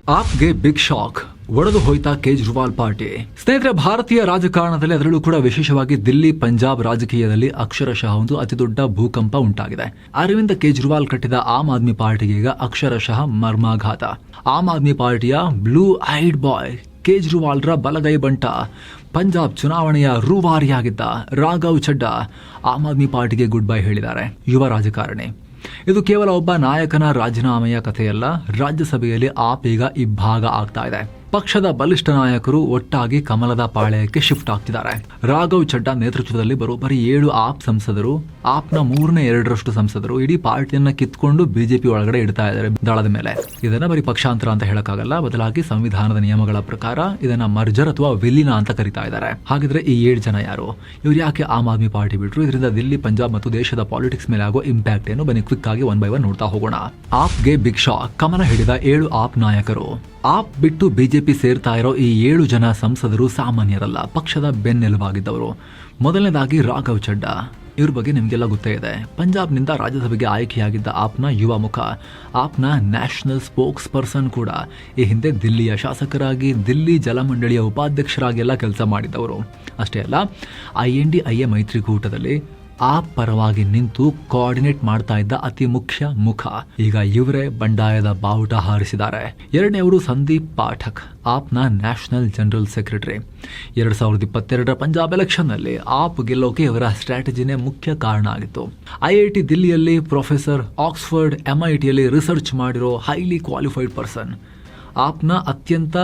ಆಪ್ಗೆ big shock, ಒಡೆದು ಹೋಯ್ತಾ Kejriwal party. ಸ್ನೇಹಿತರೆ, ಭಾರತೀಯ ರಾಜಕಾರಣದಲ್ಲಿ ಅದರಲ್ಲೂ ಕೂಡ ವಿಶೇಷವಾಗಿ ದಿಲ್ಲಿ ಪಂಜಾಬ್ ರಾಜಕೀಯದಲ್ಲಿ ಅಕ್ಷರಶಃ ಒಂದು ಅತಿದೊಡ್ಡ ಭೂಕಂಪ ಉಂಟಾಗಿದೆ. ಅರವಿಂದ್ ಕೇಜ್ರಿವಾಲ್ ಕಟ್ಟಿದ ಆಮ್ ಆದ್ಮಿ ಪಾರ್ಟಿಗೆ ಈಗ ಅಕ್ಷರಶಃ ಮರ್ಮಾಘಾತ. ಆಮ್ ಆದ್ಮಿ ಪಾರ್ಟಿಯ ಬ್ಲೂ ಐಡ್ ಬಾಯ್ ಕೇಜ್ರಿವಾಲ್ರ ಬಲಗೈ ಬಂಟ, ಪಂಜಾಬ್ ಚುನಾವಣೆಯ ರೂವಾರಿಯಾಗಿದ್ದ ರಾಘವ್ ಚಡ್ಡಾ ಆಮ್ ಆದ್ಮಿ ಪಾರ್ಟಿಗೆ ಗುಡ್ ಬೈ ಹೇಳಿದ್ದಾರೆ. ಯುವ ರಾಜಕಾರಣಿ. ಇದು ಕೇವಲ ಒಬ್ಬ ನಾಯಕನ ರಾಜೀನಾಮೆಯ ಕಥೆಯಲ್ಲ. ರಾಜ್ಯಸಭೆಯಲ್ಲಿ ಆಪ್ ಈಗ ಇಬ್ಬಾಗ ಆಗ್ತಾ ಇದೆ. ಪಕ್ಷದ ಬಲಿಷ್ಠ ನಾಯಕರು ಒಟ್ಟಾಗಿ ಕಮಲದ ಪಾಳ್ಯಕ್ಕೆ ಶಿಫ್ಟ್ ಆಗ್ತಿದ್ದಾರೆ. ರಾಘವ್ ಚಡ್ಡಾ ನೇತೃತ್ವದಲ್ಲಿ ಬರೋಬ್ಬರಿ 7 ಆಪ್ ಸಂಸದರು, ಆಪ್ನ 3/2 ಸಂಸದರು ಇಡೀ ಪಾರ್ಟಿಯನ್ನ ಕಿತ್ಕೊಂಡು ಬಿಜೆಪಿ ಒಳಗಡೆ ಇಡ್ತಾ ಇದ್ದಾರೆ ದಳದ ಮೇಲೆ. ಇದನ್ನ ಬರೀ ಪಕ್ಷಾಂತರ ಅಂತ ಹೇಳಕ್ಕಾಗಲ್ಲ, ಬದಲಾಗಿ ಸಂವಿಧಾನದ ನಿಯಮಗಳ ಪ್ರಕಾರ ಇದನ್ನ ಮರ್ಜರ್ ಅಥವಾ ವಿಲೀನ ಅಂತ ಕರೀತಾ ಇದ್ದಾರೆ. ಹಾಗಿದ್ರೆ ಈ 7 ಜನ ಯಾರು? ಇವ್ರು ಯಾಕೆ ಆಮ್ ಆದ್ಮಿ ಪಾರ್ಟಿ ಬಿಟ್ರು? ಇದರಿಂದ ದಿಲ್ಲಿ, ಪಂಜಾಬ್ ಮತ್ತು ದೇಶದ ಪಾಲಿಟಿಕ್ಸ್ ಮೇಲೆ ಆಗೋ ಇಂಪ್ಯಾಕ್ಟ್ ಏನು? ಬನ್ನಿ ಕ್ವಿಕ್ ಆಗಿ 1 by 1 ನೋಡ್ತಾ ಹೋಗೋಣ. ಆಪ್ಗೆ ಬಿಗ್ ಶಾಕ್, ಕಮಲ ಹಿಡಿದ 7 ಆಪ್ ನಾಯಕರು. ಆಪ್ ಬಿಟ್ಟು ಬಿಜೆಪಿ ಸೇರ್ತಾ ಇರೋ ಈ 7 ಜನ ಸಂಸದರು ಸಾಮಾನ್ಯರಲ್ಲ, ಪಕ್ಷದ ಬೆನ್ನೆಲುಬಾಗಿದ್ದವರು. ಮೊದಲನೇದಾಗಿ ರಾಘವ್ ಚಡ್ಡಾ. ಇವ್ರ ಬಗ್ಗೆ ನಿಮಗೆಲ್ಲ ಗೊತ್ತೇ ಇದೆ. ಪಂಜಾಬ್ನಿಂದ ರಾಜ್ಯಸಭೆಗೆ ಆಯ್ಕೆಯಾಗಿದ್ದ ಆಪ್ನ ಯುವ ಮುಖ, ಆಪ್ನ ನ್ಯಾಷನಲ್ ಸ್ಪೋಕ್ಸ್ ಪರ್ಸನ್ ಕೂಡ. ಈ ಹಿಂದೆ ದಿಲ್ಲಿಯ ಶಾಸಕರಾಗಿ, ದಿಲ್ಲಿ ಜಲಮಂಡಳಿಯ ಉಪಾಧ್ಯಕ್ಷರಾಗಿ ಎಲ್ಲ ಕೆಲಸ ಮಾಡಿದವರು. ಅಷ್ಟೇ ಅಲ್ಲ, INDIA ಮೈತ್ರಿಕೂಟದಲ್ಲಿ ಆಪ್ ಪರವಾಗಿ ನಿಂತು ಕೋಆರ್ಡಿನೇಟ್ ಮಾಡ್ತಾ ಇದ್ದ ಅತಿ ಮುಖ್ಯ ಮುಖ. ಈಗ ಇವರೇ ಬಂಡಾಯದ ಬಾವುಟ ಹಾರಿಸಿದ್ದಾರೆ. ಎರಡನೇವರು ಸಂದೀಪ್ ಪಾಠಕ್, ಆಪ್ನ ನ್ಯಾಷನಲ್ ಜನರಲ್ ಸೆಕ್ರೆಟರಿ. 2022 ಪಂಜಾಬ್ ಎಲೆಕ್ಷನ್ನಲ್ಲಿ ಆಪ್ ಗೆಲ್ಲೋಕೆ ಇವರ ಸ್ಟ್ರಾಟಜಿನೇ ಮುಖ್ಯ ಕಾರಣ ಆಗಿತ್ತು. IIT ದಿಲ್ಲಿಯಲ್ಲಿ ಪ್ರೊಫೆಸರ್, ಆಕ್ಸ್ಫರ್ಡ್, MITಯಲ್ಲಿ ರಿಸರ್ಚ್ ಮಾಡಿರೋ ಹೈಲಿ ಕ್ವಾಲಿಫೈಡ್ ಪರ್ಸನ್. ಆಪ್ನ ಅತ್ಯಂತ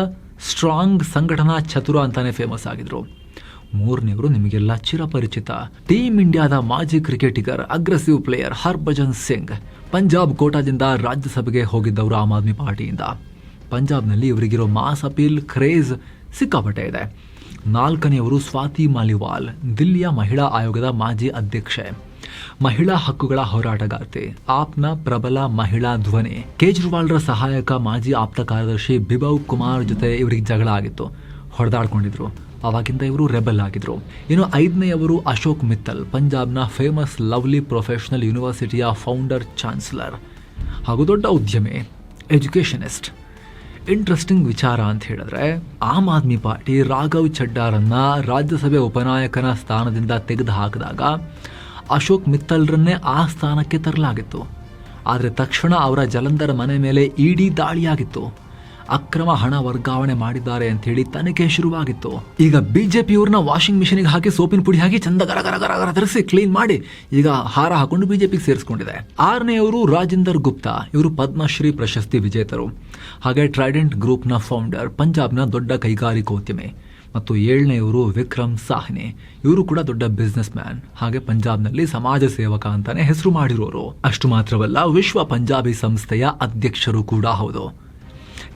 ಸ್ಟ್ರಾಂಗ್ ಸಂಘಟನಾ ಚತುರ ಅಂತಾನೆ ಫೇಮಸ್ ಆಗಿದ್ರು. ಮೂರನೇವರು ನಿಮಗೆಲ್ಲ ಚಿರಪರಿಚಿತ, ಟೀಮ್ ಇಂಡಿಯಾದ ಮಾಜಿ ಕ್ರಿಕೆಟಿಗರ್, ಅಗ್ರೆಸಿವ್ ಪ್ಲೇಯರ್ ಹರ್ಭಜನ್ ಸಿಂಗ್. ಪಂಜಾಬ್ ಕೋಟಾದಿಂದ ರಾಜ್ಯಸಭೆಗೆ ಹೋಗಿದ್ದವರು ಆಮ್ ಆದ್ಮಿ ಪಾರ್ಟಿಯಿಂದ. ಪಂಜಾಬ್ನಲ್ಲಿ ಇವರಿಗಿರೋ ಮಾಸ್ ಅಪೀಲ್, ಕ್ರೇಜ್ ಸಿಕ್ಕಾಪಟ್ಟೆ ಇದೆ. ನಾಲ್ಕನೆಯವರು ಸ್ವಾತಿ ಮಾಲಿವಾಲ್, ದಿಲ್ಲಿಯ ಮಹಿಳಾ ಆಯೋಗದ ಮಾಜಿ ಅಧ್ಯಕ್ಷೆ, ಮಹಿಳಾ ಹಕ್ಕುಗಳ ಹೋರಾಟಗಾರ್ತಿ, ಆಪ್ನ ಪ್ರಬಲ ಮಹಿಳಾ ಧ್ವನಿ. ಕೇಜ್ರಿವಾಲ್ರ ಸಹಾಯಕ, ಮಾಜಿ ಆಪ್ತ ಕಾರ್ಯದರ್ಶಿ ಬಿಭವ್ ಕುಮಾರ್ ಜೊತೆ ಇವರಿಗೆ ಜಗಳ ಆಗಿತ್ತು, ಹೊಡೆದಾಡ್ಕೊಂಡಿದ್ರು. ಅವಾಗಿಂದ ಇವರು ರೆಬಲ್ ಆಗಿದ್ರು. ಇನ್ನು 5ನೇಯವರು ಅಶೋಕ್ ಮಿತ್ತಲ್, ಪಂಜಾಬ್ನ ಫೇಮಸ್ ಲವ್ಲಿ ಪ್ರೊಫೆಷನಲ್ ಯೂನಿವರ್ಸಿಟಿಯ ಫೌಂಡರ್, ಚಾನ್ಸಲರ್ ಹಾಗೂ ದೊಡ್ಡ ಉದ್ಯಮಿ, ಎಜುಕೇಷನಿಸ್ಟ್. ಇಂಟ್ರೆಸ್ಟಿಂಗ್ ವಿಚಾರ ಅಂತ ಹೇಳಿದ್ರೆ, ಆಮ್ ಆದ್ಮಿ ಪಾರ್ಟಿ ರಾಘವ್ ಚಡ್ಡಾರನ್ನ ರಾಜ್ಯಸಭೆ ಉಪನಾಯಕನ ಸ್ಥಾನದಿಂದ ತೆಗೆದು ಹಾಕಿದಾಗ ಅಶೋಕ್ ಮಿತ್ತಲ್ರನ್ನೇ ಆ ಸ್ಥಾನಕ್ಕೆ ತರಲಾಗಿತ್ತು. ಆದರೆ ತಕ್ಷಣ ಅವರ ಜಲಂಧರ್ ಮನೆ ಮೇಲೆ ED ದಾಳಿಯಾಗಿತ್ತು. ಅಕ್ರಮ ಹಣ ವರ್ಗಾವಣೆ ಮಾಡಿದ್ದಾರೆ ಅಂತ ಹೇಳಿ ತನಿಖೆ ಶುರುವಾಗಿತ್ತು. ಈಗ ಬಿಜೆಪಿಯವ್ರನ್ನ ವಾಷಿಂಗ್ ಮಿಷಿನ್ಗೆ ಹಾಕಿ ಸೋಪಿನ ಪುಡಿ ಹಾಕಿ ಚಂದ ಗರ ತರಿಸಿ ಕ್ಲೀನ್ ಮಾಡಿ ಈಗ ಹಾರ ಹಾಕೊಂಡು ಬಿಜೆಪಿಗೆ ಸೇರಿಸ್ಕೊಂಡಿದೆ. 6ನೇಯವರು ರಾಜೇಂದರ್ ಗುಪ್ತಾ, ಇವರು ಪದ್ಮಶ್ರೀ ಪ್ರಶಸ್ತಿ ವಿಜೇತರು, ಹಾಗೆ ಟ್ರೈಡೆಂಟ್ ಗ್ರೂಪ್ನ ಫೌಂಡರ್, ಪಂಜಾಬ್ನ ದೊಡ್ಡ ಕೈಗಾರಿಕೋದ್ಯಮಿ. ಮತ್ತು 7ನೇಯವರು ವಿಕ್ರಮ್ ಸಾಹ್ನಿ, ಇವರು ಕೂಡ ದೊಡ್ಡ ಬಿಸ್ನೆಸ್ ಮ್ಯಾನ್, ಹಾಗೆ ಪಂಜಾಬ್ನಲ್ಲಿ ಸಮಾಜ ಸೇವಕ ಅಂತಾನೆ ಹೆಸರು ಮಾಡಿರೋರು. ಅಷ್ಟು ಮಾತ್ರವಲ್ಲ, ವಿಶ್ವ ಪಂಜಾಬಿ ಸಂಸ್ಥೆಯ ಅಧ್ಯಕ್ಷರು ಕೂಡ ಹೌದು.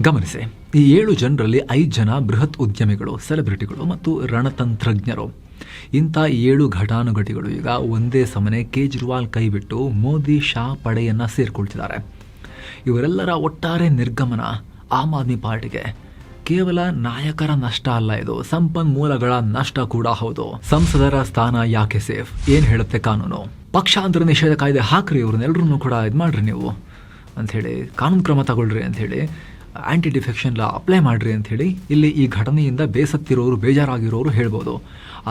ಗಮನಿಸಿ, ಈ 7 ಜನರಲ್ಲಿ 5 ಜನ ಬೃಹತ್ ಉದ್ಯಮಿಗಳು, ಸೆಲೆಬ್ರಿಟಿಗಳು ಮತ್ತು ರಣತಂತ್ರಜ್ಞರು. ಇಂಥ 7 ಘಟಾನುಘಟಿಗಳು ಈಗ ಒಂದೇ ಸಮನೆ ಕೇಜ್ರಿವಾಲ್ ಕೈಬಿಟ್ಟು ಮೋದಿ, ಶಾ ಪಡೆಯನ್ನ ಸೇರ್ಕೊಳ್ತಿದ್ದಾರೆ. ಇವರೆಲ್ಲರ ಒಟ್ಟಾರೆ ನಿರ್ಗಮನ ಆಮ್ ಆದ್ಮಿ ಪಾರ್ಟಿಗೆ ಕೇವಲ ನಾಯಕರ ನಷ್ಟ ಅಲ್ಲ, ಇದು ಸಂಪನ್ಮೂಲಗಳ ನಷ್ಟ ಕೂಡ ಹೌದು. ಸಂಸದರ ಸ್ಥಾನ ಯಾಕೆ ಸೇಫ್? ಏನ್ ಹೇಳುತ್ತೆ ಕಾನೂನು? ಪಕ್ಷಾಂತರ ನಿಷೇಧ ಕಾಯ್ದೆ ಹಾಕ್ರಿ, ಇವ್ರನ್ನೆಲ್ಲರೂ ಕೂಡ ಇದು ಮಾಡ್ರಿ ನೀವು ಅಂಥೇಳಿ, ಕಾನೂನು ಕ್ರಮ ತಗೊಳ್ರಿ ಅಂಥೇಳಿ, ಆಂಟಿ ಡಿಫೆಕ್ಷನ್ ಲಾ ಅಪ್ಲೈ ಮಾಡ್ರಿ ಅಂಥೇಳಿ ಇಲ್ಲಿ ಈ ಘಟನೆಯಿಂದ ಬೇಸತ್ತಿರೋರು, ಬೇಜಾರಾಗಿರೋರು ಹೇಳ್ಬೋದು.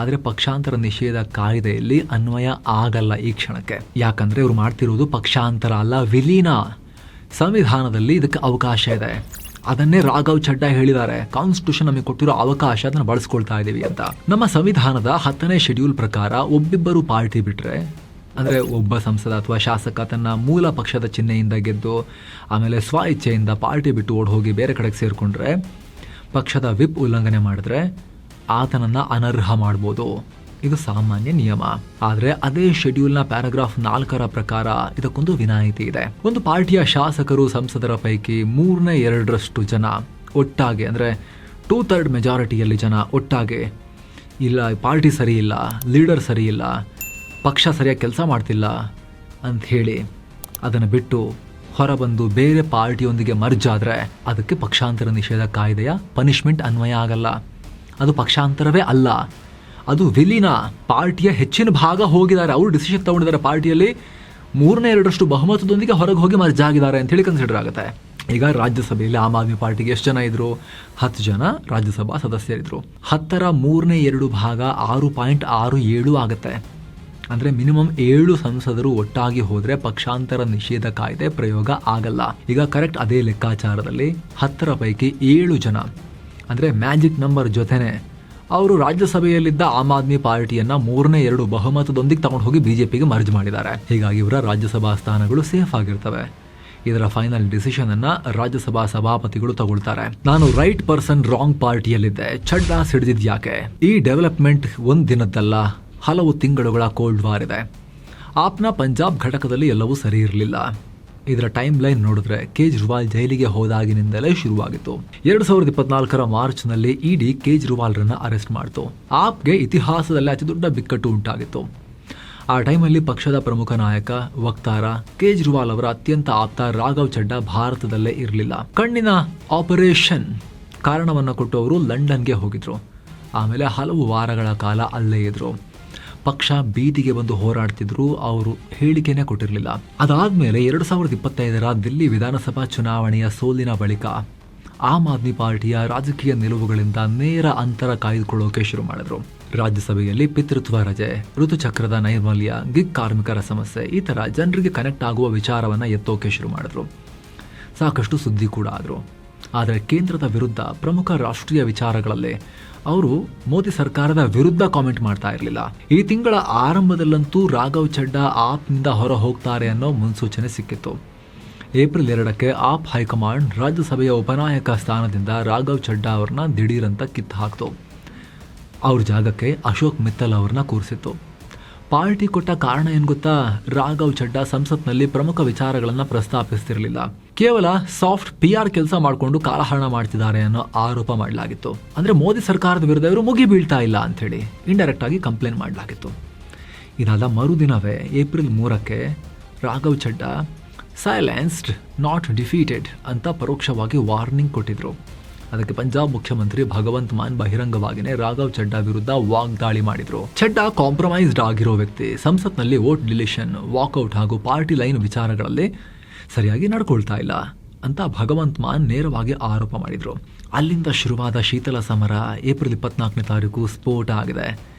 ಆದರೆ ಪಕ್ಷಾಂತರ ನಿಷೇಧ ಕಾಯ್ದೆಯಲ್ಲಿ ಅನ್ವಯ ಆಗಲ್ಲ ಈ ಕ್ಷಣಕ್ಕೆ. ಯಾಕಂದ್ರೆ ಇವರು ಮಾಡ್ತಿರೋದು ಪಕ್ಷಾಂತರ ಅಲ್ಲ, ವಿಲೀನ. ಸಂವಿಧಾನದಲ್ಲಿ ಇದಕ್ಕೆ ಅವಕಾಶ ಇದೆ. ಅದನ್ನೇ ರಾಘವ್ ಚಡ್ಡಾ ಹೇಳಿದ್ದಾರೆ, ಕಾನ್ಸ್ಟಿಟ್ಯೂಷನ್ ನಮಗೆ ಕೊಟ್ಟಿರೋ ಅವಕಾಶ ಅದನ್ನು ಬಳಸ್ಕೊಳ್ತಾ ಇದ್ದೀವಿ ಅಂತ. ನಮ್ಮ ಸಂವಿಧಾನದ 10ನೇ ಶೆಡ್ಯೂಲ್ ಪ್ರಕಾರ ಒಬ್ಬಿಬ್ಬರು ಪಾರ್ಟಿ ಬಿಟ್ರೆ, ಅಂದರೆ ಒಬ್ಬ ಸಂಸದ ಅಥವಾ ಶಾಸಕ ತನ್ನ ಮೂಲ ಪಕ್ಷದ ಚಿಹ್ನೆಯಿಂದ ಗೆದ್ದು ಆಮೇಲೆ ಸ್ವ ಇಚ್ಛೆಯಿಂದ ಪಾರ್ಟಿ ಬಿಟ್ಟು ಓಡ್ ಹೋಗಿ ಬೇರೆ ಕಡೆಗೆ ಸೇರಿಕೊಂಡ್ರೆ, ಪಕ್ಷದ ವಿಪ್ ಉಲ್ಲಂಘನೆ ಮಾಡಿದ್ರೆ ಆತನನ್ನು ಅನರ್ಹ ಮಾಡ್ಬೋದು. ಇದು ಸಾಮಾನ್ಯ ನಿಯಮ. ಆದರೆ ಅದೇ ಶೆಡ್ಯೂಲ್ನ ಪ್ಯಾರಾಗ್ರಾಫ್ 4ರ ಪ್ರಕಾರ ಇದಕ್ಕೊಂದು ವಿನಾಯಿತಿ ಇದೆ. ಒಂದು ಪಾರ್ಟಿಯ ಶಾಸಕರು, ಸಂಸದರ ಪೈಕಿ 3/2 ಜನ ಒಟ್ಟಾಗೆ, ಅಂದರೆ 2/3 ಮೆಜಾರಿಟಿಯಲ್ಲಿ ಜನ ಒಟ್ಟಾಗೆ, ಇಲ್ಲ ಪಾರ್ಟಿ ಸರಿ ಇಲ್ಲ, ಲೀಡರ್ ಸರಿ ಇಲ್ಲ, ಪಕ್ಷ ಸರಿಯಾಗಿ ಕೆಲಸ ಮಾಡ್ತಿಲ್ಲ ಅಂಥೇಳಿ ಅದನ್ನು ಬಿಟ್ಟು ಹೊರಬಂದು ಬೇರೆ ಪಾರ್ಟಿಯೊಂದಿಗೆ ಮರ್ಜ್ ಆದರೆ ಅದಕ್ಕೆ ಪಕ್ಷಾಂತರ ನಿಷೇಧ ಕಾಯ್ದೆಯ ಪನಿಷ್ಮೆಂಟ್ ಅನ್ವಯ ಆಗಲ್ಲ. ಅದು ಪಕ್ಷಾಂತರವೇ ಅಲ್ಲ, ಅದು ವಿಲೀನ. ಪಾರ್ಟಿಯ ಹೆಚ್ಚಿನ ಭಾಗ ಹೋಗಿದ್ದಾರೆ, ಅವರು ಡಿಸಿಷನ್ ತಗೊಂಡಿದ್ದಾರೆ, ಪಾರ್ಟಿಯಲ್ಲಿ 3/2 ಬಹುಮತದೊಂದಿಗೆ ಹೊರಗೆ ಹೋಗಿ ಮರ್ಜ್ ಆಗಿದ್ದಾರೆ ಅಂತೇಳಿ ಕನ್ಸಿಡರ್ ಆಗುತ್ತೆ. ಈಗ ರಾಜ್ಯಸಭೆಯಲ್ಲಿ ಆಮ್ ಆದ್ಮಿ ಪಾರ್ಟಿಗೆ ಎಷ್ಟು ಜನ ಇದ್ರು? 10 ಜನ ರಾಜ್ಯಸಭಾ ಸದಸ್ಯರಿದ್ರು. 10ರ 3/2 ಭಾಗ 6.67 ಆಗುತ್ತೆ. ಅಂದರೆ ಮಿನಿಮಮ್ 7 ಸಂಸದರು ಒಟ್ಟಾಗಿ ಹೋದರೆ ಪಕ್ಷಾಂತರ ನಿಷೇಧ ಕಾಯ್ದೆ ಪ್ರಯೋಗ ಆಗಲ್ಲ. ಈಗ ಕರೆಕ್ಟ್ ಅದೇ ಲೆಕ್ಕಾಚಾರದಲ್ಲಿ 10ರ ಪೈಕಿ 7 ಜನ ಅಂದರೆ ಮ್ಯಾಜಿಕ್ ನಂಬರ್ ಜೊತೆನೆ ಅವರು ರಾಜ್ಯಸಭೆಯಲ್ಲಿದ್ದ ಆಮ್ ಆದ್ಮಿ ಪಾರ್ಟಿಯನ್ನ 3/2 ಬಹುಮತದೊಂದಿಗೆ ತಗೊಂಡು ಹೋಗಿ ಬಿಜೆಪಿಗೆ ಮರ್ಜ್ ಮಾಡಿದ್ದಾರೆ. ಹೀಗಾಗಿ ಇವರ ರಾಜ್ಯಸಭಾ ಸ್ಥಾನಗಳು ಸೇಫ್ ಆಗಿರ್ತವೆ. ಇದರ ಫೈನಲ್ ಡಿಸಿಷನ್ ಅನ್ನ ರಾಜ್ಯಸಭಾ ಸಭಾಪತಿಗಳು ತಗೊಳ್ತಾರೆ. ನಾನು ರೈಟ್ ಪರ್ಸನ್ ರಾಂಗ್ ಪಾರ್ಟಿಯಲ್ಲಿದ್ದೆ, ಚಡ್ಡಾ ಸಿಡಿದಿದ್ ಯಾಕೆ? ಈ ಡೆವಲಪ್ಮೆಂಟ್ ಒಂದ್ ದಿನದ್ದಲ್ಲ, ಹಲವು ತಿಂಗಳುಗಳ ಕೋಲ್ಡ್ ವಾರ್ ಇದೆ. ಆಪ್ನ ಪಂಜಾಬ್ ಘಟಕದಲ್ಲಿ ಎಲ್ಲವೂ ಸರಿ ಇರಲಿಲ್ಲ. ಇದರ ಟೈಮ್ ಲೈನ್ ನೋಡಿದ್ರೆ ಕೇಜ್ರಿವಾಲ್ ಜೈಲಿಗೆ ಹೋದಾಗಿನಿಂದಲೇ ಶುರುವಾಗಿತ್ತು. 2024ರ ಮಾರ್ಚ್ನಲ್ಲಿ ಇಡಿ ಕೇಜ್ರಿವಾಲ್ರನ್ನ ಅರೆಸ್ಟ್ ಮಾಡಿತು. ಆಪ್ಗೆ ಇತಿಹಾಸದಲ್ಲಿ ಅತಿ ದೊಡ್ಡ ಬಿಕ್ಕಟ್ಟು ಉಂಟಾಗಿತ್ತು. ಆ ಟೈಮಲ್ಲಿ ಪಕ್ಷದ ಪ್ರಮುಖ ನಾಯಕ, ವಕ್ತಾರ ಕೇಜ್ರಿವಾಲ್ ಅವರ ಅತ್ಯಂತ ಆಪ್ತ ರಾಘವ್ ಚಡ್ಡಾ ಭಾರತದಲ್ಲೇ ಇರಲಿಲ್ಲ. ಕಣ್ಣಿನ ಆಪರೇಷನ್ ಕಾರಣವನ್ನು ಕೊಟ್ಟು ಅವರು ಲಂಡನ್ಗೆ ಹೋಗಿದ್ರು. ಆಮೇಲೆ ಹಲವು ವಾರಗಳ ಕಾಲ ಅಲ್ಲೇ ಇದ್ರು. ಪಕ್ಷ ಬೀದಿಗೆ ಬಂದು ಹೋರಾಡ್ತಿದ್ರು, ಅವರು ಹೇಳಿಕೆನೇ ಕೊಟ್ಟಿರಲಿಲ್ಲ. ಅದಾದ್ಮೇಲೆ 2025ರ ದಿಲ್ಲಿ ವಿಧಾನಸಭಾ ಚುನಾವಣೆಯ ಸೋಲಿನ ಬಳಿಕ ಆಮ್ ಆದ್ಮಿ ಪಾರ್ಟಿಯ ರಾಜಕೀಯ ನಿಲುವುಗಳಿಂದ ನೇರ ಅಂತರ ಕಾಯ್ದುಕೊಳ್ಳೋಕೆ ಶುರು ಮಾಡಿದ್ರು. ರಾಜ್ಯಸಭೆಯಲ್ಲಿ ಪಿತೃತ್ವ ರಜೆ, ಋತುಚಕ್ರದ ನೈರ್ಮಲ್ಯ, ಗಿಗ್ ಕಾರ್ಮಿಕರ ಸಮಸ್ಯೆ, ಈ ಥರ ಜನರಿಗೆ ಕನೆಕ್ಟ್ ಆಗುವ ವಿಚಾರವನ್ನು ಎತ್ತೋಕೆ ಶುರು ಮಾಡಿದ್ರು. ಸಾಕಷ್ಟು ಸುದ್ದಿ ಕೂಡ ಆದರು. ಆದರೆ ಕೇಂದ್ರದ ವಿರುದ್ಧ ಪ್ರಮುಖ ರಾಷ್ಟ್ರೀಯ ವಿಚಾರಗಳಲ್ಲಿ ಅವರು ಮೋದಿ ಸರ್ಕಾರದ ವಿರುದ್ಧ ಕಾಮೆಂಟ್ ಮಾಡ್ತಾ ಇರಲಿಲ್ಲ. ಈ ತಿಂಗಳ ಆರಂಭದಲ್ಲಂತೂ ರಾಘವ್ ಚಡ್ಡಾ ಆಪ್ನಿಂದ ಹೊರ ಹೋಗ್ತಾರೆ ಅನ್ನೋ ಮುನ್ಸೂಚನೆ ಸಿಕ್ಕಿತ್ತು. ಏಪ್ರಿಲ್ 2ಕ್ಕೆ ಆಪ್ ಹೈಕಮಾಂಡ್ ರಾಜ್ಯಸಭೆಯ ಉಪನಾಯಕ ಸ್ಥಾನದಿಂದ ರಾಘವ್ ಚಡ್ಡಾ ಅವ್ರನ್ನ ದಿಢೀರಂತ ಕಿತ್ತು ಹಾಕ್ತು. ಅವ್ರ ಜಾಗಕ್ಕೆ ಅಶೋಕ್ ಮಿತ್ತಲ್ ಅವ್ರನ್ನ ಕೂರಿಸಿತ್ತು. ಪಾರ್ಟಿ ಕೊಟ್ಟ ಕಾರಣ ಏನು ಗೊತ್ತಾ? ರಾಘವ್ ಚಡ್ಡಾ ಸಂಸತ್ನಲ್ಲಿ ಪ್ರಮುಖ ವಿಚಾರಗಳನ್ನು ಪ್ರಸ್ತಾಪಿಸ್ತಿರಲಿಲ್ಲ. ಕೇವಲ ಸಾಫ್ಟ್ PR ಕೆಲಸ ಮಾಡಿಕೊಂಡು ಕಾಲಹರಣ ಮಾಡ್ತಿದ್ದಾರೆ ಅನ್ನೋ ಆರೋಪ ಮಾಡಲಾಗಿತ್ತು. ಅಂದರೆ ಮೋದಿ ಸರ್ಕಾರದ ವಿರುದ್ಧ ಇವರು ಮುಗಿ ಬೀಳ್ತಾ ಇಲ್ಲ ಅಂಥೇಳಿ ಇಂಡೈರೆಕ್ಟ್ ಆಗಿ ಕಂಪ್ಲೇಂಟ್ ಮಾಡಲಾಗಿತ್ತು. ಇದಾದ ಮರುದಿನವೇ ಏಪ್ರಿಲ್ 3ಕ್ಕೆ Raghav Chadha silenced not defeated ಅಂತ ಪರೋಕ್ಷವಾಗಿ ವಾರ್ನಿಂಗ್ ಕೊಟ್ಟಿದ್ರು. ಅದಕ್ಕೆ ಪಂಜಾಬ್ ಮುಖ್ಯಮಂತ್ರಿ ಭಗವಂತ್ ಮಾನ್ ಬಹಿರಂಗವಾಗಿಯೇ ರಾಘವ್ ಚಡ್ಡಾ ವಿರುದ್ಧ ವಾಗ್ದಾಳಿ ಮಾಡಿದ್ರು. ಚಡ್ಡಾ ಕಾಂಪ್ರಮೈಸ್ಡ್ ಆಗಿರೋ ವ್ಯಕ್ತಿ, ಸಂಸತ್ನಲ್ಲಿ ವೋಟ್ ಡಿಲಿಷನ್, ವಾಕೌಟ್ ಹಾಗೂ ಪಾರ್ಟಿ ಲೈನ್ ವಿಚಾರಗಳಲ್ಲಿ ಸರಿಯಾಗಿ ನಡ್ಕೊಳ್ತಾ ಇಲ್ಲ ಅಂತ ಭಗವಂತ್ ಮಾನ್ ನೇರವಾಗಿ ಆರೋಪ ಮಾಡಿದ್ರು. ಅಲ್ಲಿಂದ ಶುರುವಾದ ಶೀತಲ ಸಮರ ಏಪ್ರಿಲ್ 24ನೇ ತಾರೀಕು ಸ್ಫೋಟ ಆಗಿದೆ.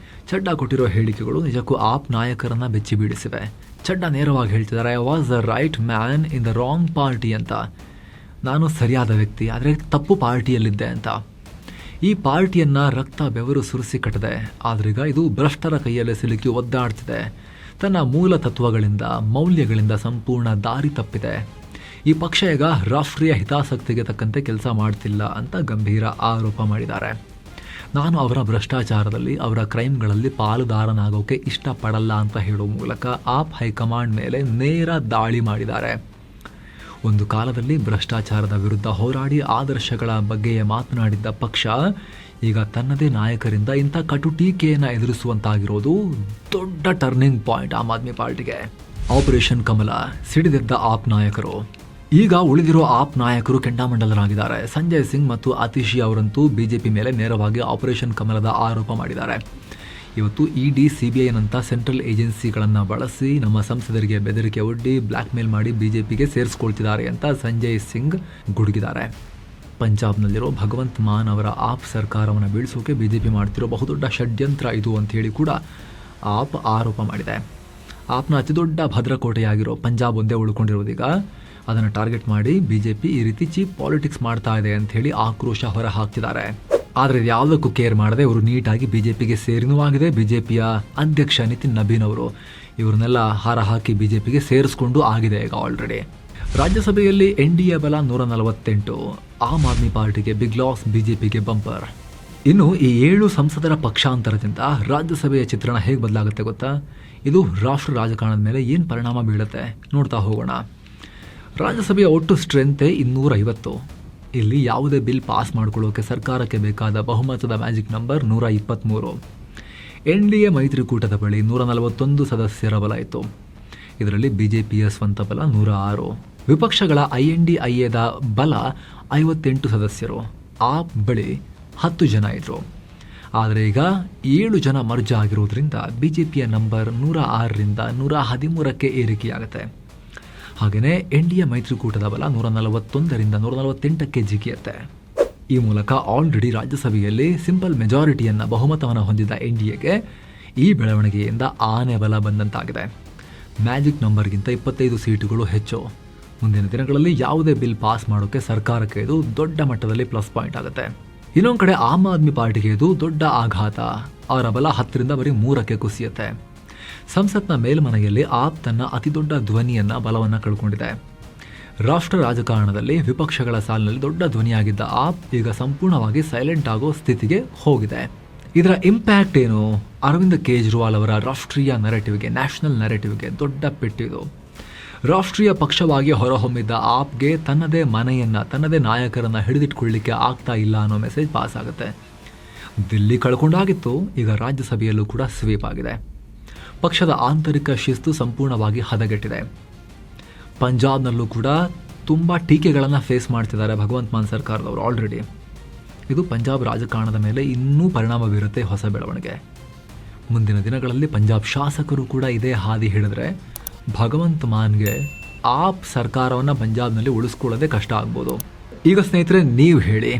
ಚಡ್ಡಾ ಕೊಟ್ಟಿರೋ ಹೇಳಿಕೆಗಳು ನಿಜಕ್ಕೂ ಆಪ್ ನಾಯಕರನ್ನ ಬೆಚ್ಚಿ ಬೀಳಿಸಿವೆ. ಚಡ್ಡಾ ನೇರವಾಗಿ ಹೇಳ್ತಿದ್ದಾರೆ, I was the right man in the wrong party ಅಂತ. ನಾನು ಸರಿಯಾದ ವ್ಯಕ್ತಿ, ಆದರೆ ತಪ್ಪು ಪಾರ್ಟಿಯಲ್ಲಿದ್ದೆ ಅಂತ. ಈ ಪಾರ್ಟಿಯನ್ನು ರಕ್ತ ಬೆವರು ಸುರಿಸಿ ಕಟ್ಟಿದೆ, ಆದ್ರೀಗ ಇದು ಭ್ರಷ್ಟರ ಕೈಯಲ್ಲಿ ಸಿಲುಕಿ ಒದ್ದಾಡ್ತಿದೆ. ತನ್ನ ಮೂಲ ತತ್ವಗಳಿಂದ, ಮೌಲ್ಯಗಳಿಂದ ಸಂಪೂರ್ಣ ದಾರಿ ತಪ್ಪಿದೆ. ಈ ಪಕ್ಷ ಈಗ ರಾಷ್ಟ್ರೀಯ ಹಿತಾಸಕ್ತಿಗೆ ತಕ್ಕಂತೆ ಕೆಲಸ ಮಾಡ್ತಿಲ್ಲ ಅಂತ ಗಂಭೀರ ಆರೋಪ ಮಾಡಿದ್ದಾರೆ. ನಾನು ಅವರ ಭ್ರಷ್ಟಾಚಾರದಲ್ಲಿ, ಅವರ ಕ್ರೈಮ್ಗಳಲ್ಲಿ ಪಾಲುದಾರನಾಗೋಕೆ ಇಷ್ಟಪಡಲ್ಲ ಅಂತ ಹೇಳೋ ಮೂಲಕ ಆಪ್ ಹೈಕಮಾಂಡ್ ಮೇಲೆ ನೇರ ದಾಳಿ ಮಾಡಿದ್ದಾರೆ. ಒಂದು ಕಾಲದಲ್ಲಿ ಭ್ರಷ್ಟಾಚಾರದ ವಿರುದ್ಧ ಹೋರಾಡಿ ಆದರ್ಶಗಳ ಬಗ್ಗೆ ಮಾತನಾಡಿದ್ದ ಪಕ್ಷ ಈಗ ತನ್ನದೇ ನಾಯಕರಿಂದ ಇಂಥ ಕಟು ಟೀಕೆಯನ್ನು ಎದುರಿಸುವಂತಾಗಿರೋದು ದೊಡ್ಡ ಟರ್ನಿಂಗ್ ಪಾಯಿಂಟ್ ಆಮ್ ಆದ್ಮಿ ಪಾರ್ಟಿಗೆ. ಆಪರೇಷನ್ ಕಮಲ ಸಿಡಿದೆದ್ದ ಆಪ್ ನಾಯಕರು. ಈಗ ಉಳಿದಿರೋ ಆಪ್ ನಾಯಕರು ಕೆಂಡಾಮಂಡಲರಾಗಿದ್ದಾರೆ. ಸಂಜಯ್ ಸಿಂಗ್ ಮತ್ತು ಆತಿಶಿ ಅವರಂತೂ ಬಿಜೆಪಿ ಮೇಲೆ ನೇರವಾಗಿ ಆಪರೇಷನ್ ಕಮಲದ ಆರೋಪ ಮಾಡಿದ್ದಾರೆ. ಇವತ್ತು ಇಡಿ, CBIನಂಥ ಸೆಂಟ್ರಲ್ ಏಜೆನ್ಸಿಗಳನ್ನು ಬಳಸಿ ನಮ್ಮ ಸಂಸದರಿಗೆ ಬೆದರಿಕೆ ಒಡ್ಡಿ ಬ್ಲ್ಯಾಕ್ ಮೇಲ್ ಮಾಡಿ ಬಿಜೆಪಿಗೆ ಸೇರಿಸ್ಕೊಳ್ತಿದ್ದಾರೆ ಅಂತ ಸಂಜಯ್ ಸಿಂಗ್ ಗುಡುಗಿದ್ದಾರೆ. ಪಂಜಾಬ್ನಲ್ಲಿರೋ ಭಗವಂತ್ ಮಾನ್ ಅವರ ಆಪ್ ಸರ್ಕಾರವನ್ನು ಬೀಳಿಸೋಕೆ ಬಿಜೆಪಿ ಮಾಡ್ತಿರೋ ಬಹುದೊಡ್ಡ ಷಡ್ಯಂತ್ರ ಇದು ಅಂತೇಳಿ ಕೂಡ ಆಪ್ ಆರೋಪ ಮಾಡಿದೆ. ಆಪ್ನ ಅತಿದೊಡ್ಡ ಭದ್ರಕೋಟೆಯಾಗಿರೋ ಪಂಜಾಬ್ ಒಂದೇ ಉಳ್ಕೊಂಡಿರೋದೀಗ ಅದನ್ನು ಟಾರ್ಗೆಟ್ ಮಾಡಿ ಬಿಜೆಪಿ ಈ ರೀತಿ ಚೀಪ್ ಪಾಲಿಟಿಕ್ಸ್ ಮಾಡ್ತಾ ಇದೆ ಅಂತ ಹೇಳಿ ಆಕ್ರೋಶ ಹೊರ ಹಾಕ್ತಿದ್ದಾರೆ. ಆದರೆ ಯಾವುದಕ್ಕೂ ಕೇರ್ ಮಾಡದೆ ಇವರು ನೀಟಾಗಿ ಬಿಜೆಪಿಗೆ ಸೇರಿನೂ ಆಗಿದೆ. ಬಿಜೆಪಿಯ ಅಧ್ಯಕ್ಷ ನಿತಿನ್ ನಬೀನ್ ಅವರು ಇವ್ರನ್ನೆಲ್ಲ ಹಾರ ಹಾಕಿ ಬಿಜೆಪಿಗೆ ಸೇರಿಸ್ಕೊಂಡು ಆಗಿದೆ ಈಗ ಆಲ್ರೆಡಿ. ರಾಜ್ಯಸಭೆಯಲ್ಲಿ NDA ಬಲ 148, ಆಮ್ ಆದ್ಮಿ ಪಾರ್ಟಿಗೆ ಬಿಗ್ ಲಾಸ್, ಬಿಜೆಪಿಗೆ ಬಂಪರ್. ಇನ್ನು ಈ 7 ಸಂಸದರ ಪಕ್ಷಾಂತರದಿಂದ ರಾಜ್ಯಸಭೆಯ ಚಿತ್ರಣ ಹೇಗೆ ಬದಲಾಗುತ್ತೆ ಗೊತ್ತಾ? ಇದು ರಾಷ್ಟ್ರ ರಾಜಕಾರಣದ ಮೇಲೆ ಏನು ಪರಿಣಾಮ ಬೀಳುತ್ತೆ ನೋಡ್ತಾ ಹೋಗೋಣ. ರಾಜ್ಯಸಭೆಯ ಒಟ್ಟು ಸ್ಟ್ರೆಂತೆ 250. ಇಲ್ಲಿ ಯಾವುದೇ ಬಿಲ್ ಪಾಸ್ ಮಾಡ್ಕೊಳ್ಳೋಕೆ ಸರ್ಕಾರಕ್ಕೆ ಬೇಕಾದ ಬಹುಮತದ ಮ್ಯಾಜಿಕ್ ನಂಬರ್ 123. NDA ಮೈತ್ರಿಕೂಟದ ಬಳಿ 141 ಸದಸ್ಯರ ಬಲ ಇತ್ತು. ಇದರಲ್ಲಿ ಬಿಜೆಪಿಯ ಸ್ವಂತ ಬಲ 106. ವಿಪಕ್ಷಗಳ INDIAದ ಬಲ 58 ಸದಸ್ಯರು. ಆಪ್ ಬಳಿ 10 ಜನ ಇದ್ರು. ಆದರೆ ಈಗ 7 ಜನ ಮರ್ಜ್ ಆಗಿರೋದ್ರಿಂದ ಬಿಜೆಪಿಯ ನಂಬರ್ 106ರಿಂದ 113ಕ್ಕೆ ಏರಿಕೆಯಾಗುತ್ತೆ. ಹಾಗೆಯೇ ಎನ್ಡಿಎ ಮೈತ್ರಿಕೂಟದ ಬಲ 141ರಿಂದ 148ಕ್ಕೆ ಜಿಗಿಯುತ್ತೆ. ಈ ಮೂಲಕ ಆಲ್ರೆಡಿ ರಾಜ್ಯಸಭೆಯಲ್ಲಿ ಸಿಂಪಲ್ ಮೆಜಾರಿಟಿಯನ್ನು ಬಹುಮತವನ್ನು ಹೊಂದಿದ್ದ ಎನ್ಡಿಎಗೆ ಈ ಬೆಳವಣಿಗೆಯಿಂದ ಆನೆ ಬಲ ಬಂದಂತಾಗಿದೆ. ಮ್ಯಾಜಿಕ್ ನಂಬರ್ಗಿಂತ 25 ಸೀಟುಗಳು ಹೆಚ್ಚು. ಮುಂದಿನ ದಿನಗಳಲ್ಲಿ ಯಾವುದೇ ಬಿಲ್ ಪಾಸ್ ಮಾಡೋಕ್ಕೆ ಸರ್ಕಾರಕ್ಕೆ ಇದು ದೊಡ್ಡ ಮಟ್ಟದಲ್ಲಿ ಪ್ಲಸ್ ಪಾಯಿಂಟ್ ಆಗುತ್ತೆ. ಇನ್ನೊಂದು ಕಡೆ ಆಮ್ ಆದ್ಮಿ ಪಾರ್ಟಿಗೆ ಇದು ದೊಡ್ಡ ಆಘಾತ. ಅವರ ಬಲ 10ರಿಂದ ಬರೀ 3ಕ್ಕೆ ಕುಸಿಯುತ್ತೆ. ಸಂಸತ್ನ ಮೇಲ್ಮನೆಯಲ್ಲಿ ಆಪ್ ತನ್ನ ಅತಿದೊಡ್ಡ ಧ್ವನಿಯನ್ನ ಬಲವನ್ನು ಕಳ್ಕೊಂಡಿದೆ. ರಾಷ್ಟ್ರ ರಾಜಕಾರಣದಲ್ಲಿ ವಿಪಕ್ಷಗಳ ಸಾಲಿನಲ್ಲಿ ದೊಡ್ಡ ಧ್ವನಿಯಾಗಿದ್ದ ಆಪ್ ಈಗ ಸಂಪೂರ್ಣವಾಗಿ ಸೈಲೆಂಟ್ ಆಗೋ ಸ್ಥಿತಿಗೆ ಹೋಗಿದೆ. ಇದರ ಇಂಪ್ಯಾಕ್ಟ್ ಏನು? ಅರವಿಂದ್ ಕೇಜ್ರಿವಾಲ್ ಅವರ ರಾಷ್ಟ್ರೀಯ ನೆರೆಟಿವ್ಗೆ, ನ್ಯಾಷನಲ್ ನೆರೆಟಿವ್ಗೆ ದೊಡ್ಡ ಪೆಟ್ಟಿದು. ರಾಷ್ಟ್ರೀಯ ಪಕ್ಷವಾಗಿ ಹೊರಹೊಮ್ಮಿದ್ದ ಆಪ್ಗೆ ತನ್ನದೇ ಮನೆಯನ್ನ, ತನ್ನದೇ ನಾಯಕರನ್ನ ಹಿಡಿದಿಟ್ಕೊಳ್ಳಿಕ್ಕೆ ಆಗ್ತಾ ಇಲ್ಲ ಅನ್ನೋ ಮೆಸೇಜ್ ಪಾಸ್ ಆಗುತ್ತೆ. ದಿಲ್ಲಿ ಕಳ್ಕೊಂಡಾಗಿತ್ತು, ಈಗ ರಾಜ್ಯಸಭೆಯಲ್ಲೂ ಕೂಡ ಸ್ವೀಪ್ ಆಗಿದೆ. ಪಕ್ಷದ ಆಂತರಿಕ ಶಿಸ್ತು ಸಂಪೂರ್ಣವಾಗಿ ಹದಗೆಟ್ಟಿದೆ. ಪಂಜಾಬ್ನಲ್ಲೂ ಕೂಡ ತುಂಬ ಟೀಕೆಗಳನ್ನು ಫೇಸ್ ಮಾಡ್ತಿದ್ದಾರೆ ಭಗವಂತ್ ಮಾನ್ ಸರ್ಕಾರದವರು ಆಲ್ರೆಡಿ. ಇದು ಪಂಜಾಬ್ ರಾಜಕಾರಣದ ಮೇಲೆ ಇನ್ನೂ ಪರಿಣಾಮ ಬೀರುತ್ತೆ ಹೊಸ ಬೆಳವಣಿಗೆ. ಮುಂದಿನ ದಿನಗಳಲ್ಲಿ ಪಂಜಾಬ್ ಶಾಸಕರು ಕೂಡ ಇದೇ ಹಾದಿ ಹಿಡಿದ್ರೆ ಭಗವಂತ್ ಮಾನ್ಗೆ ಆಪ್ ಸರ್ಕಾರವನ್ನು ಪಂಜಾಬ್ನಲ್ಲಿ ಉಳಿಸ್ಕೊಳ್ಳೋದೇ ಕಷ್ಟ ಆಗ್ಬೋದು. ಈಗ ಸ್ನೇಹಿತರೆ, ನೀವು ಹೇಳಿ,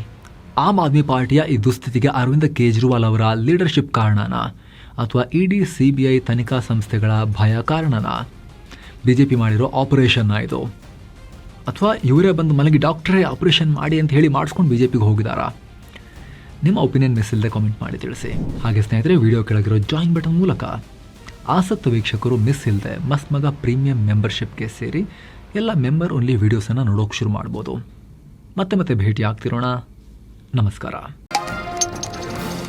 ಆಮ್ ಆದ್ಮಿ ಪಾರ್ಟಿಯ ಈ ದುಸ್ಥಿತಿಗೆ ಅರವಿಂದ್ ಕೇಜ್ರಿವಾಲ್ ಅವರ ಲೀಡರ್ಶಿಪ್ ಕಾರಣನಾ ಅಥವಾ ಇಡಿ CBI ತನಿಖಾ ಸಂಸ್ಥೆಗಳ ಭಯ ಕಾರಣನಾ? BJP ಮಾಡಿರೋ ಆಪರೇಷನ್ನ ಇದು, ಅಥವಾ ಇವರೇ ಬಂದು ಮನೆಗೆ ಡಾಕ್ಟ್ರೇ ಆಪರೇಷನ್ ಮಾಡಿ ಅಂತ ಹೇಳಿ ಮಾಡಿಸ್ಕೊಂಡು BJPಗೆ ಹೋಗಿದ್ದಾರಾ? ನಿಮ್ಮ ಒಪಿನಿಯನ್ ಮಿಸ್ ಇಲ್ಲದೆ ಕಾಮೆಂಟ್ ಮಾಡಿ ತಿಳಿಸಿ. ಹಾಗೆ ಸ್ನೇಹಿತರೆ, ವಿಡಿಯೋ ಕೆಳಗಿರೋ ಜಾಯಿನ್ ಬಟನ್ ಮೂಲಕ ಆಸಕ್ತ ವೀಕ್ಷಕರು ಮಿಸ್ ಇಲ್ಲದೆ ಮಸ್ತ್ ಮಗ ಪ್ರೀಮಿಯಂ ಮೆಂಬರ್ಶಿಪ್ಗೆ ಸೇರಿ ಎಲ್ಲ ಮೆಂಬರ್ ಓನ್ಲಿ ವೀಡಿಯೋಸನ್ನು ನೋಡೋಕೆ ಶುರು ಮಾಡ್ಬೋದು. ಮತ್ತೆ ಭೇಟಿ ಆಗ್ತಿರೋಣ. ನಮಸ್ಕಾರ.